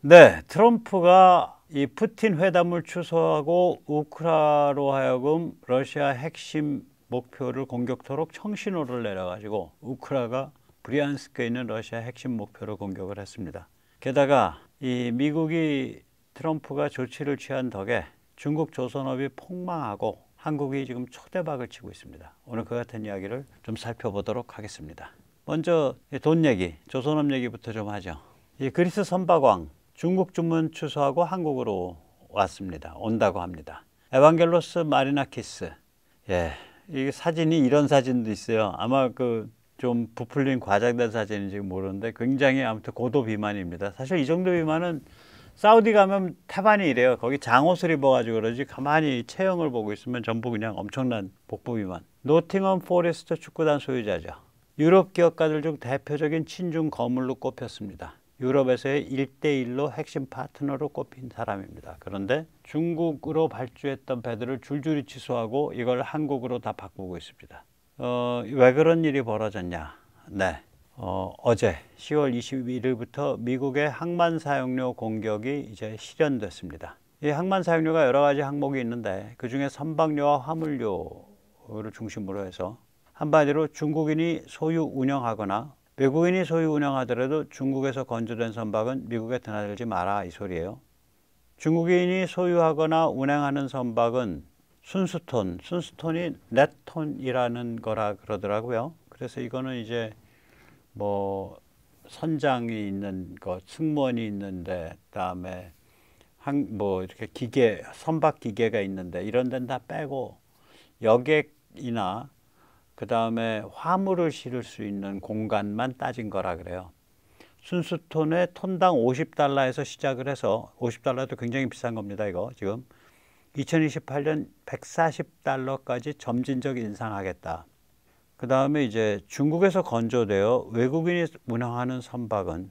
네, 트럼프가 이 푸틴 회담을 취소하고 우크라로 하여금 러시아 핵심 목표를 공격토록 청신호를 내려가지고 우크라가 브리안스크에 있는 러시아 핵심 목표를 공격을 했습니다. 게다가 이 미국이 트럼프가 조치를 취한 덕에 중국 조선업이 폭망하고 한국이 지금 초대박을 치고 있습니다. 오늘 그 같은 이야기를 좀 살펴보도록 하겠습니다. 먼저 돈 얘기, 조선업 얘기부터 좀 하죠. 이 그리스 선박왕 중국 주문 취소하고 한국으로 왔습니다. 온다고 합니다. 에반겔로스 마리나키스. 예, 이 사진이 이런 사진도 있어요. 아마 그 좀 부풀린 과장된 사진인지 모르는데 굉장히 아무튼 고도 비만입니다. 사실 이 정도 비만은 사우디 가면 태반이 이래요. 거기 장옷을 입어가지고 그러지 가만히 체형을 보고 있으면 전부 그냥 엄청난 복부 비만. 노팅엄 포레스트 축구단 소유자죠. 유럽 기업가들 중 대표적인 친중 거물로 꼽혔습니다. 유럽에서의 1대1로 핵심 파트너로 꼽힌 사람입니다. 그런데 중국으로 발주했던 배들을 줄줄이 취소하고 이걸 한국으로 다 바꾸고 있습니다. 왜 그런 일이 벌어졌냐? 네, 어제 10월 21일부터 미국의 항만 사용료 공격이 이제 실현됐습니다. 이 항만 사용료가 여러 가지 항목이 있는데 그 중에 선박료와 화물료를 중심으로 해서 한마디로 중국인이 소유 운영하거나 외국인이 소유 운영하더라도 중국에서 건조된 선박은 미국에 드나들지 마라 이 소리예요. 중국인이 소유하거나 운행하는 선박은 순수톤이 넷톤이라는 거라 그러더라고요. 그래서 이거는 이제 뭐 선장이 있는 것, 승무원이 있는데 그다음에 뭐 이렇게 기계, 선박 기계가 있는데 이런 데는 다 빼고 여객이나 그 다음에 화물을 실을 수 있는 공간만 따진 거라 그래요. 순수톤에 톤당 50달러에서 시작을 해서 50달러도 굉장히 비싼 겁니다. 이거 지금 2028년 140달러까지 점진적 인상하겠다. 그 다음에 이제 중국에서 건조되어 외국인이 운항하는 선박은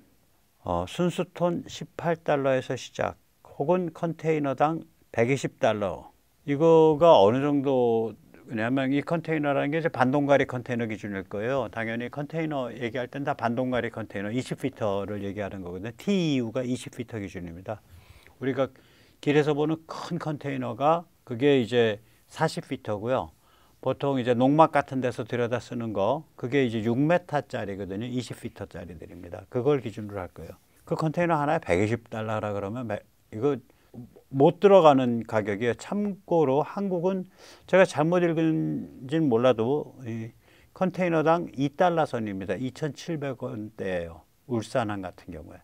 순수톤 18달러에서 시작 혹은 컨테이너당 120달러. 이거가 어느 정도 왜냐하면 이 컨테이너라는 게 이제 반동가리 컨테이너 기준일 거예요. 당연히 컨테이너 얘기할 땐 다 반동가리 컨테이너 20피터를 얘기하는 거거든요. TEU가 20피터 기준입니다. 우리가 길에서 보는 큰 컨테이너가 그게 이제 40피터고요. 보통 이제 농막 같은 데서 들여다 쓰는 거 그게 이제 6m짜리거든요. 20피터짜리들입니다. 그걸 기준으로 할 거예요. 그 컨테이너 하나에 120달러라 그러면 이거 못 들어가는 가격이에요. 참고로 한국은 제가 잘못 읽은지는 몰라도 이 컨테이너당 2달러 선입니다. 2,700원대예요. 울산항 같은 경우에.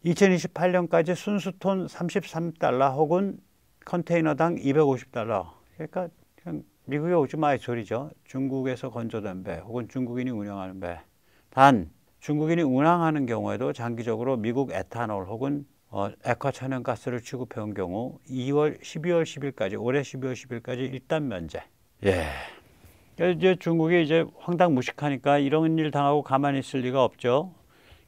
2028년까지 순수톤 33달러 혹은 컨테이너당 250달러. 그러니까 그냥 미국에 오지 마이 소리죠. 중국에서 건조된 배 혹은 중국인이 운영하는 배. 단 중국인이 운항하는 경우에도 장기적으로 미국 에탄올 혹은 액화 천연가스를 취급해온 경우 12월 10일까지 올해 12월 10일까지 일단 면제. 예. 이제 중국이 이제 황당무식하니까 이런 일 당하고 가만히 있을 리가 없죠.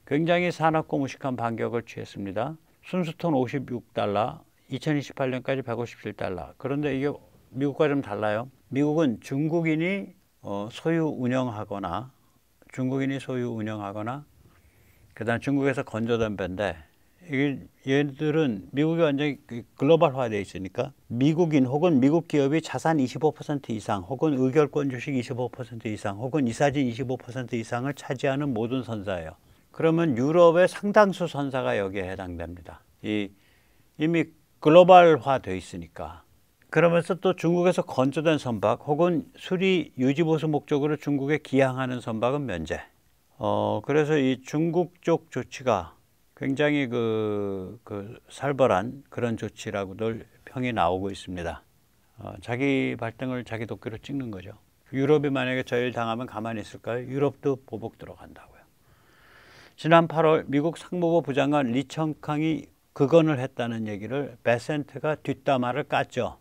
굉장히 사납고 무식한 반격을 취했습니다. 순수톤 56달러, 2028년까지 157달러. 그런데 이게 미국과 좀 달라요. 미국은 중국인이 소유 운영하거나 그다음 중국에서 건조된 배인데 얘들은 미국이 완전히 글로벌화되어 있으니까 미국인 혹은 미국 기업이 자산 25% 이상 혹은 의결권 주식 25% 이상 혹은 이사진 25% 이상을 차지하는 모든 선사예요. 그러면 유럽의 상당수 선사가 여기에 해당됩니다. 이미 글로벌화되어 있으니까. 그러면서 또 중국에서 건조된 선박 혹은 수리 유지보수 목적으로 중국에 기항하는 선박은 면제. 그래서 이 중국 쪽 조치가 굉장히 살벌한 그런 조치라고들 평이 나오고 있습니다. 자기 발등을 자기 도끼로 찍는 거죠. 유럽이 만약에 저 일 당하면 가만히 있을까요? 유럽도 보복 들어간다고요. 지난 8월 미국 상무부 부장관 리청캉이 극언을 했다는 얘기를 베센트가 뒷담화를 깠죠.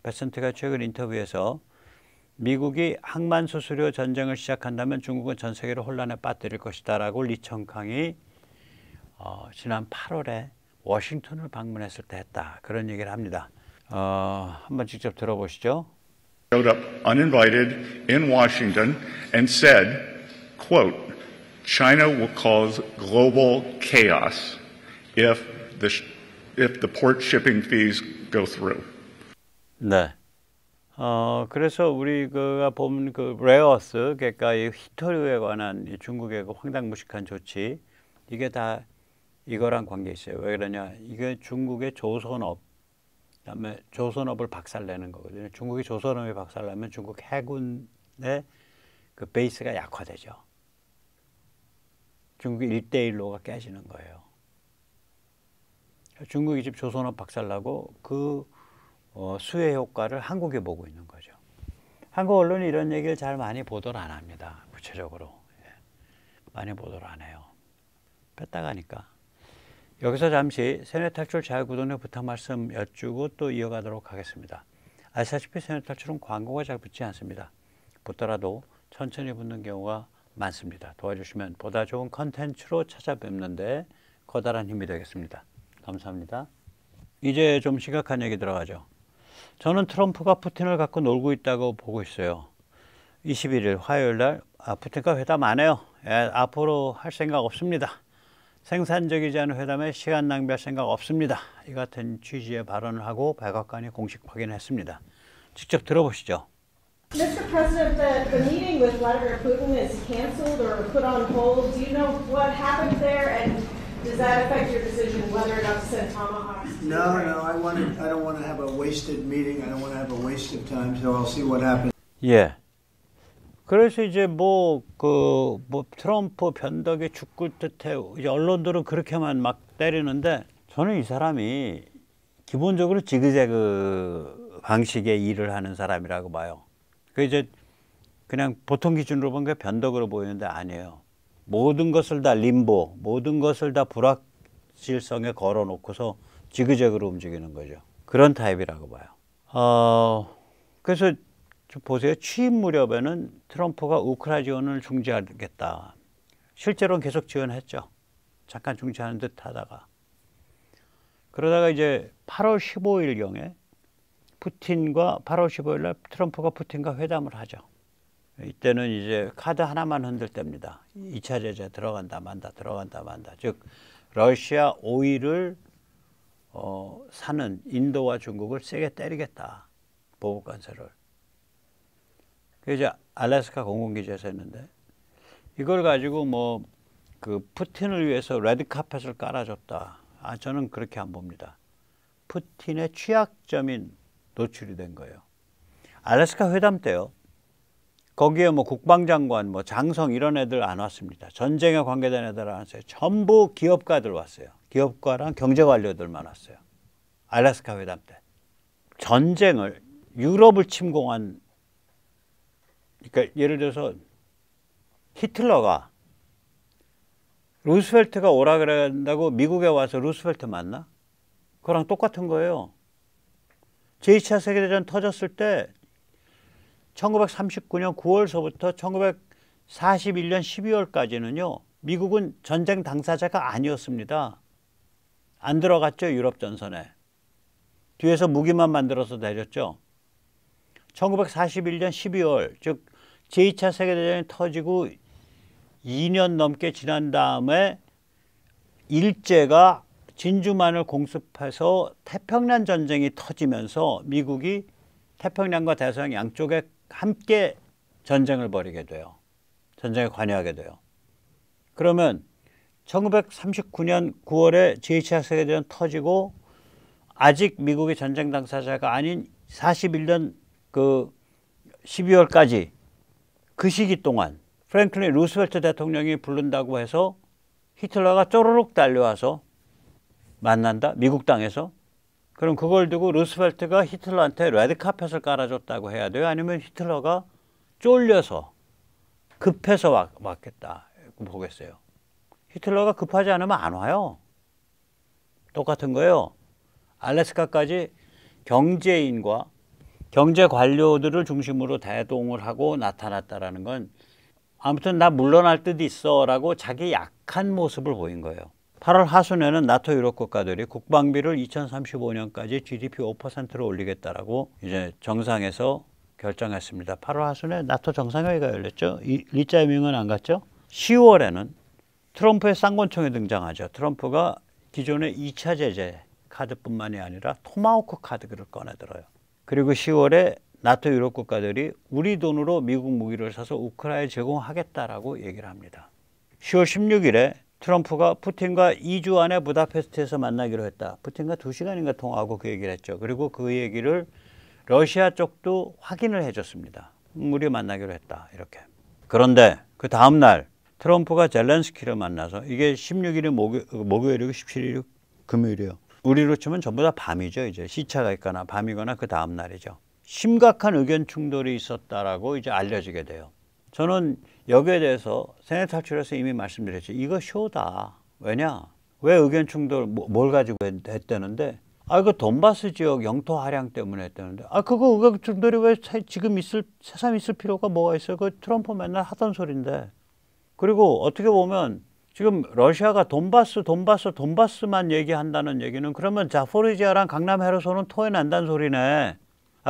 베센트가 최근 인터뷰에서 미국이 항만 수수료 전쟁을 시작한다면 중국은 전 세계를 혼란에 빠뜨릴 것이다 라고 리청캉이 지난 8월에 워싱턴을 방문했을 때 했다. 그런 얘기를 합니다. 한번 직접 들어보시죠. Showed up uninvited in Washington and said, quote, China will cause global chaos if if the port shipping fees go through. 네. 그래서 우리가 보면 그 레어스, 그러니까 이 히토류에 관한 이 중국의 그 황당무식한 조치, 이게 다 이거랑 관계 있어요. 왜 그러냐? 이게 중국의 조선업, 그다음에 조선업을 박살내는 거거든요. 중국이 조선업이 박살나면 중국 해군의 그 베이스가 약화되죠. 중국의 1대1로가 깨지는 거예요. 중국이 지금 조선업 박살나고 그 수혜 효과를 한국이 보고 있는 거죠. 한국 언론이 이런 얘기를 잘 많이 보도를 안 합니다. 구체적으로. 많이 보도를 안 해요. 뺐다가니까. 여기서 잠시 세뇌 탈출 자유구독의 부탁 말씀 여쭈고 또 이어가도록 하겠습니다. 아시다시피 세뇌 탈출은 광고가 잘 붙지 않습니다. 붙더라도 천천히 붙는 경우가 많습니다. 도와주시면 보다 좋은 컨텐츠로 찾아뵙는데 커다란 힘이 되겠습니다. 감사합니다. 이제 좀 심각한 얘기 들어가죠. 저는 트럼프가 푸틴을 갖고 놀고 있다고 보고 있어요. 21일 화요일 날 푸틴과 회담 안 해요. 앞으로 할 생각 없습니다. 생산적이지 않은 회담에 시간 낭비할 생각 없습니다. 이 같은 취지의 발언을 하고 백악관이 공식 확인했습니다. 직접 들어보시죠. Mr. President, the meeting with Vladimir Putin is canceled or put on hold. Do you know what happened there, and does that affect your decision whether or not to send tomahawks? No, I don't want to have a wasted meeting. I don't want to have a waste of time. So I'll see what happens. 예. 그래서 이제 뭐 트럼프 변덕이 죽을 듯해. 이제 언론들은 그렇게만 막 때리는데 저는 이 사람이 기본적으로 지그재그 방식의 일을 하는 사람이라고 봐요. 그 이제 그냥 보통 기준으로 보면 변덕으로 보이는데 아니에요. 모든 것을 다 림보, 모든 것을 다 불확실성에 걸어놓고서 지그재그로 움직이는 거죠. 그런 타입이라고 봐요. 그래서 좀 보세요. 취임 무렵에는 트럼프가 우크라이나 지원을 중지하겠다. 실제로는 계속 지원했죠. 잠깐 중지하는 듯 하다가. 그러다가 이제 8월 15일경에 8월 15일 날 트럼프가 푸틴과 회담을 하죠. 이때는 이제 카드 하나만 흔들 때입니다. 2차 제재 들어간다 만다 들어간다 만다. 즉 러시아 오일을 사는 인도와 중국을 세게 때리겠다. 보복 관세를. 그 이제 알래스카 공군기지에서 했는데 이걸 가지고 뭐 그 푸틴을 위해서 레드카펫을 깔아줬다. 저는 그렇게 안 봅니다. 푸틴의 취약점이 노출이 된 거예요. 알래스카 회담 때요. 거기에 뭐 국방장관, 뭐 장성 이런 애들 안 왔습니다. 전쟁에 관계된 애들 안 왔어요. 전부 기업가들 왔어요. 기업가랑 경제 관료들만 왔어요. 알래스카 회담 때. 전쟁을 유럽을 침공한, 그러니까 예를 들어서 히틀러가 루스펠트가 오라 그런다고 미국에 와서 루스펠트 만나? 그거랑 똑같은 거예요. 제2차 세계대전 터졌을 때 1939년 9월서부터 1941년 12월까지는요. 미국은 전쟁 당사자가 아니었습니다. 안 들어갔죠. 유럽 전선에. 뒤에서 무기만 만들어서 내렸죠. 1941년 12월, 즉 제2차 세계대전이 터지고 2년 넘게 지난 다음에 일제가 진주만을 공습해서 태평양 전쟁이 터지면서 미국이 태평양과 대서양 양쪽에 함께 전쟁을 벌이게 돼요. 전쟁에 관여하게 돼요. 그러면 1939년 9월에 제2차 세계대전 터지고 아직 미국이 전쟁 당사자가 아닌 41년 그 12월까지 그 시기 동안 프랭클린 루스벨트 대통령이 부른다고 해서 히틀러가 쪼르륵 달려와서 만난다? 미국 땅에서? 그럼 그걸 두고 루스벨트가 히틀러한테 레드카펫을 깔아줬다고 해야 돼요? 아니면 히틀러가 쫄려서 급해서 왔겠다 보겠어요. 히틀러가 급하지 않으면 안 와요. 똑같은 거예요. 알래스카까지 경제인과 경제 관료들을 중심으로 대동을 하고 나타났다라는 건 아무튼 나 물러날 듯 있어 라고 자기 약한 모습을 보인 거예요. 8월 하순에는 나토 유럽 국가들이 국방비를 2035년까지 GDP 5%로 올리겠다라고 이제 정상에서 결정했습니다. 8월 하순에 나토 정상회의가 열렸죠. 리짜이밍은 안 갔죠. 10월에는 트럼프의 쌍권총이 등장하죠. 트럼프가 기존의 2차 제재 카드뿐만이 아니라 토마호크 카드를 꺼내들어요. 그리고 10월에 나토 유럽 국가들이 우리 돈으로 미국 무기를 사서 우크라이나에 제공하겠다라고 얘기를 합니다. 10월 16일에 트럼프가 푸틴과 2주 안에 부다페스트에서 만나기로 했다. 푸틴과 2시간인가 통화하고 그 얘기를 했죠. 그리고 그 얘기를 러시아 쪽도 확인을 해줬습니다. 우리 만나기로 했다. 이렇게. 그런데 그 다음 날 트럼프가 젤렌스키를 만나서 이게 16일이 목요일이고 17일이 금요일이에요. 우리로 치면 전부 다 밤이죠. 이제 시차가 있거나 밤이거나 그 다음 날이죠. 심각한 의견 충돌이 있었다라고 이제 알려지게 돼요. 저는 여기에 대해서 세네트 탈출에서 이미 말씀드렸죠. 이거 쇼다. 왜냐? 왜 의견 충돌 뭘 가지고 했다는데? 그 돈바스 지역 영토 할양 때문에 했다는데. 그거 의견 충돌이 왜 지금 새삼 있을 필요가 뭐가 있어요? 그 트럼프 맨날 하던 소리인데. 그리고 어떻게 보면 지금 러시아가 돈바스만 얘기한다는 얘기는 그러면 자포리지아랑 강남 헤르손은 토해낸다는 소리네.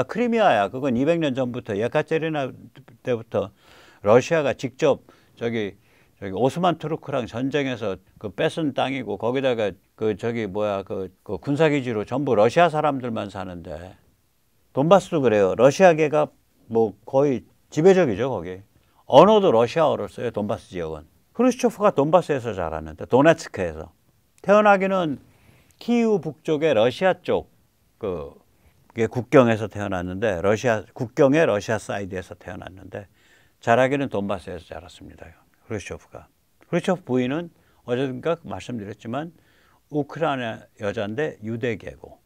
크리미아야. 그건 200년 전부터 예카테리나 때부터 러시아가 직접 저기 오스만 투르크랑 전쟁에서 그 뺏은 땅이고 거기다가 그 군사기지로 전부 러시아 사람들만 사는데 돈바스도 그래요. 러시아계가 뭐 거의 지배적이죠 거기. 언어도 러시아어를 써요. 돈바스 지역은. 크루스초프가 돈바스에서 자랐는데 도네츠크에서 태어나기는 키이우 북쪽의 러시아 쪽 국경에서 태어났는데 국경의 러시아 사이드에서 태어났는데 자라기는 돈바스에서 자랐습니다. 크루스초프가. 크루스초프 부인은 어제인가 말씀드렸지만 우크라이나 여자인데 유대계고.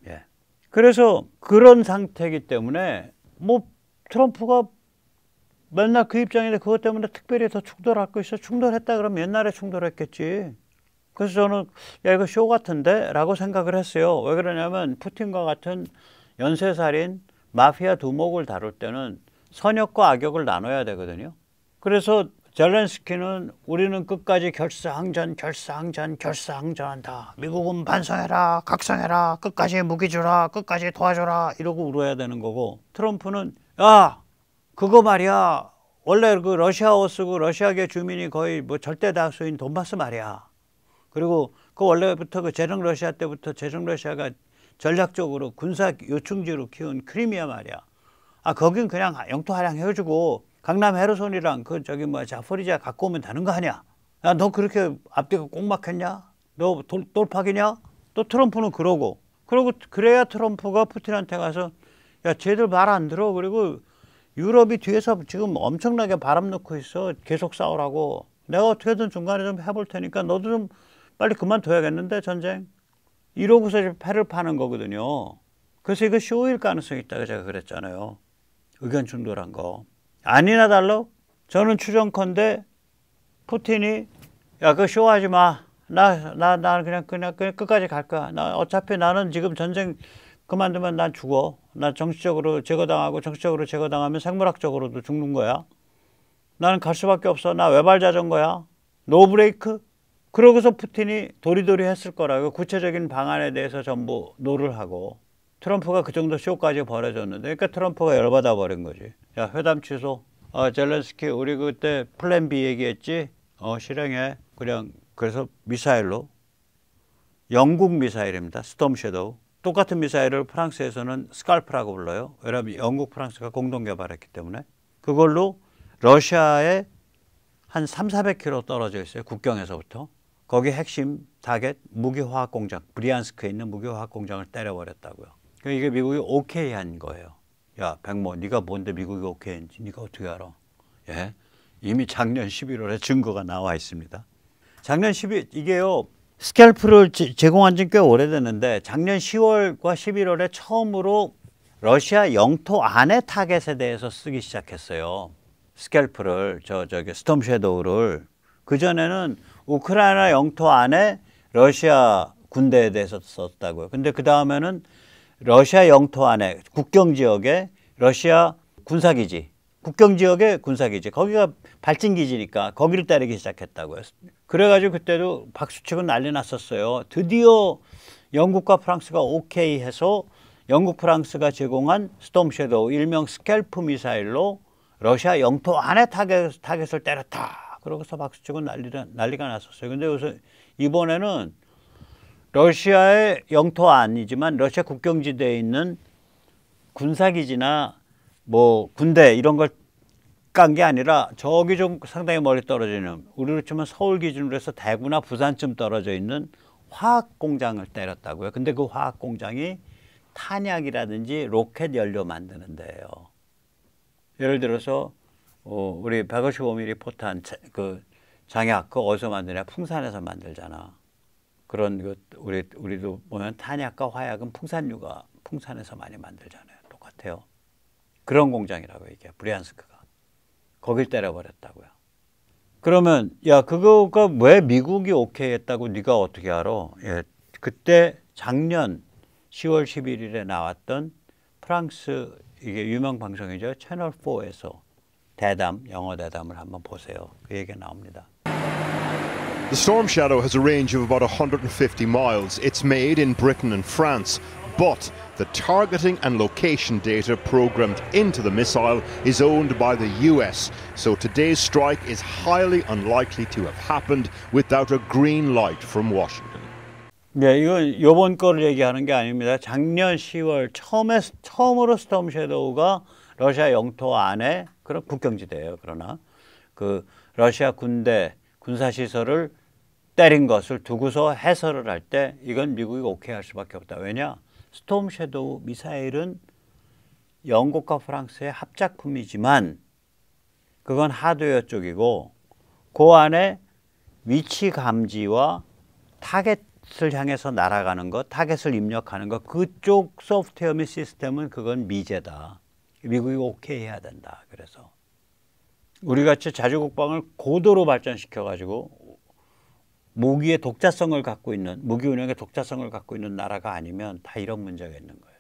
예. 그래서 그런 상태이기 때문에 뭐 트럼프가 맨날 그 입장인데 그것 때문에 특별히 더 충돌할 거 있어. 충돌했다 그러면 옛날에 충돌했겠지. 그래서 저는 이거 쇼 같은데? 라고 생각을 했어요. 왜 그러냐면 푸틴과 같은 연쇄살인, 마피아 두목을 다룰 때는 선역과 악역을 나눠야 되거든요. 그래서 젤렌스키는 우리는 끝까지 결사항전한다. 미국은 반성해라, 각성해라, 끝까지 무기 주라, 끝까지 도와줘라 이러고 울어야 되는 거고 트럼프는 그거 말이야. 원래 그 러시아어 쓰고 러시아계 주민이 거의 뭐 절대 다수인 돈바스 말이야. 그리고 그 원래부터 그 제정 러시아 때부터 제정 러시아가 전략적으로 군사 요충지로 키운 크리미아 말이야. 거긴 그냥 영토 할양 해주고 강남 헤르손이랑 자포리지아 갖고 오면 되는 거 아니야? 너 그렇게 앞뒤가 꼭 막혔냐? 너 돌파기냐? 또 트럼프는 그러고 그래야 트럼프가 푸틴한테 가서 쟤들 말 안 들어. 그리고 유럽이 뒤에서 지금 엄청나게 바람 넣고 있어. 계속 싸우라고. 내가 어떻게든 중간에 좀 해볼 테니까 너도 좀 빨리 그만둬야겠는데 전쟁. 이러고서 이제 패를 파는 거거든요. 그래서 이거 쇼일 가능성이 있다고 제가 그랬잖아요. 의견 충돌한 거. 아니나 달러? 저는 추정컨대 푸틴이 그거 쇼하지 마. 나 그냥 끝까지 갈 거야. 어차피 나는 지금 전쟁 그만두면 난 죽어. 난 정치적으로 제거당하면 생물학적으로도 죽는 거야. 나는 갈 수밖에 없어. 나 외발 자전거야. 노 브레이크? 그러고서 푸틴이 도리도리 했을 거라고 구체적인 방안에 대해서 전부 노를 하고 트럼프가 그 정도 쇼까지 벌여줬는데 그러니까 트럼프가 열받아 버린 거지. 회담 취소. 젤렌스키 우리 그때 플랜 B 얘기했지? 실행해. 그래서 미사일로 영국 미사일입니다. 스톰 섀도우. 똑같은 미사일을 프랑스에서는 스칼프라고 불러요. 왜냐하면 영국, 프랑스가 공동 개발했기 때문에. 그걸로 러시아에 한 300-400km 떨어져 있어요. 국경에서부터. 거기 핵심 타겟 무기화학 공장, 브리안스크에 있는 무기화학 공장을 때려버렸다고요. 이게 미국이 오케이 한 거예요. 야, 백모, 네가 뭔데 미국이 오케이 했는지 네가 어떻게 알아? 예? 이미 작년 11월에 증거가 나와 있습니다. 작년 12월, 이게요. 스캘프를 제공한 지 꽤 오래됐는데 작년 10월과 11월에 처음으로 러시아 영토 안의 타겟에 대해서 쓰기 시작했어요. 스캘프를, 스톰 섀도우를. 그전에는 우크라이나 영토 안에 러시아 군대에 대해서 썼다고요. 근데 그 다음에는 러시아 영토 안에 국경 지역에 러시아 군사기지, 국경 지역의 군사기지, 거기가 발진기지니까 거기를 때리기 시작했다고요. 그래가지고 그때도 박수치고 난리 났었어요. 드디어 영국과 프랑스가 오케이 해서 영국, 프랑스가 제공한 스톰 섀도우 일명 스캘프 미사일로 러시아 영토 안에 타겟을 때렸다. 그러고서 박수치고 난리가 났었어요. 근데 이번에는 러시아의 영토 아니지만 러시아 국경지대에 있는 군사기지나 뭐 군대 이런 걸 깐 게 아니라 저기 좀 상당히 멀리 떨어져 있는, 우리로 치면 서울 기준으로 해서 대구나 부산쯤 떨어져 있는 화학 공장을 때렸다고요. 근데 그 화학 공장이 탄약이라든지 로켓 연료 만드는 데예요. 예를 들어서 우리 155mm 포탄 그 장약 그거 어디서 만드냐? 풍산에서 만들잖아. 그런 그 우리도 보면 탄약과 화약은 풍산유가 풍산에서 많이 만들잖아요. 똑같아요. 그런 공장이라고 이게 브리안스크가. 거길 때려버렸다고요. 그러면 야 그거가 왜 미국이 오케이 했다고 네가 어떻게 알아? 예, 그때 작년 10월 11일에 나왔던 프랑스 이게 유명 방송이죠. 채널 4에서 대담, 영어 대담을 한번 보세요. 그 얘기가 나옵니다. The Storm Shadow has a range of about 150 miles. It's made in Britain and France, but the targeting and location data programmed into the missile is owned by the US. So today's strike is highly unlikely to have happened without a green light from Washington. 네, 이건 요번 거를 얘기하는 게 아닙니다. 작년 10월 처음으로 스톰 섀도우가 러시아 영토 안에 그런 국경지대예요. 그러나 그 러시아 군대 군사시설을 때린 것을 두고서 해설을 할 때 이건 미국이 오케이 할 수밖에 없다. 왜냐? 스톰 섀도우 미사일은 영국과 프랑스의 합작품이지만 그건 하드웨어 쪽이고 그 안에 위치 감지와 타겟을 향해서 날아가는 것, 타겟을 입력하는 것, 그쪽 소프트웨어 및 시스템은 그건 미제다. 미국이 오케이 해야 된다. 그래서 우리같이 자주국방을 고도로 발전시켜가지고 무기의 독자성을 갖고 있는, 무기 운영의 독자성을 갖고 있는 나라가 아니면 다 이런 문제가 있는 거예요.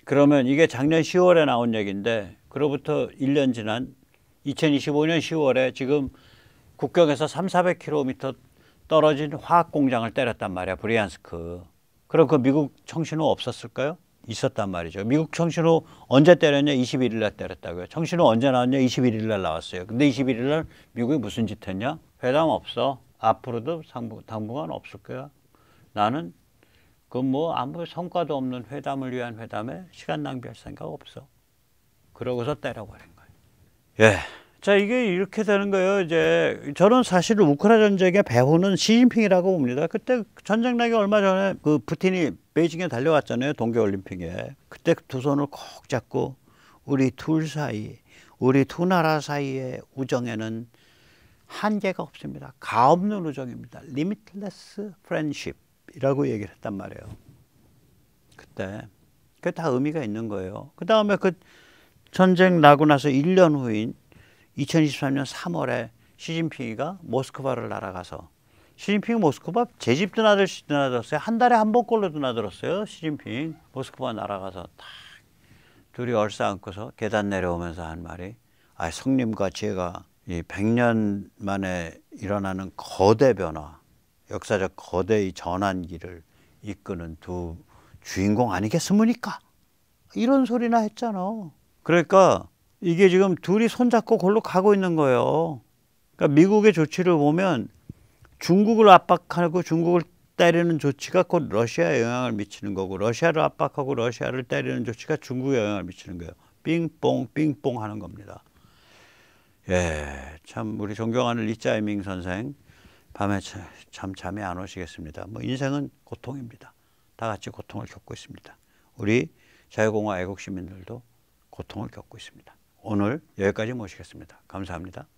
그러면 이게 작년 10월에 나온 얘기인데 그로부터 1년 지난 2025년 10월에 지금 국경에서 300-400km 떨어진 화학 공장을 때렸단 말이야. 브리안스크. 그럼 그 미국 청신호 없었을까요? 있었단 말이죠. 미국 청신호 언제 때렸냐? 21일 날 때렸다고요. 청신호 언제 나왔냐? 21일 날 나왔어요. 근데 21일 날 미국이 무슨 짓 했냐? 회담 없어. 앞으로도 당분간 없을 거야. 나는 그 뭐 아무 성과도 없는 회담을 위한 회담에 시간 낭비할 생각 없어. 그러고서 때려버린 거예요. 예. 자, 이게 이렇게 되는 거예요. 이제 저는 사실 우크라이나 전쟁의 배후는 시진핑이라고 봅니다. 그때 전쟁 나기 얼마 전에 그 푸틴이 베이징에 달려왔잖아요. 동계올림픽에. 그때 두 손을 꼭 잡고 우리 둘 사이, 우리 두 나라 사이의 우정에는 한계가 없습니다. 가없는 우정입니다. Limitless friendship이라고 얘기를 했단 말이에요. 그때. 그게 다 의미가 있는 거예요. 그 다음에 그 전쟁 나고 나서 1년 후인 2023년 3월에 시진핑이가 모스크바를 날아가서 시진핑 모스크바 제 집 드나들었어요. 한 달에 한 번꼴로 드나들었어요. 시진핑 모스크바 날아가서 딱 둘이 얼싸안고서 계단 내려오면서 한 말이 아 성님과 제가 이 100년 만에 일어나는 거대 변화, 역사적 거대의 전환기를 이끄는 두 주인공 아니겠습니까? 이런 소리나 했잖아. 그러니까 이게 지금 둘이 손잡고 골로 가고 있는 거예요. 그러니까 미국의 조치를 보면 중국을 압박하고 중국을 때리는 조치가 곧 러시아에 영향을 미치는 거고 러시아를 압박하고 러시아를 때리는 조치가 중국에 영향을 미치는 거예요. 빙뽕 빙뽕 하는 겁니다. 예, 참 우리 존경하는 리짜이밍 선생 밤에 참 잠이 안 오시겠습니다. 뭐 인생은 고통입니다. 다 같이 고통을 겪고 있습니다. 우리 자유공화 애국시민들도 고통을 겪고 있습니다. 오늘 여기까지 모시겠습니다. 감사합니다.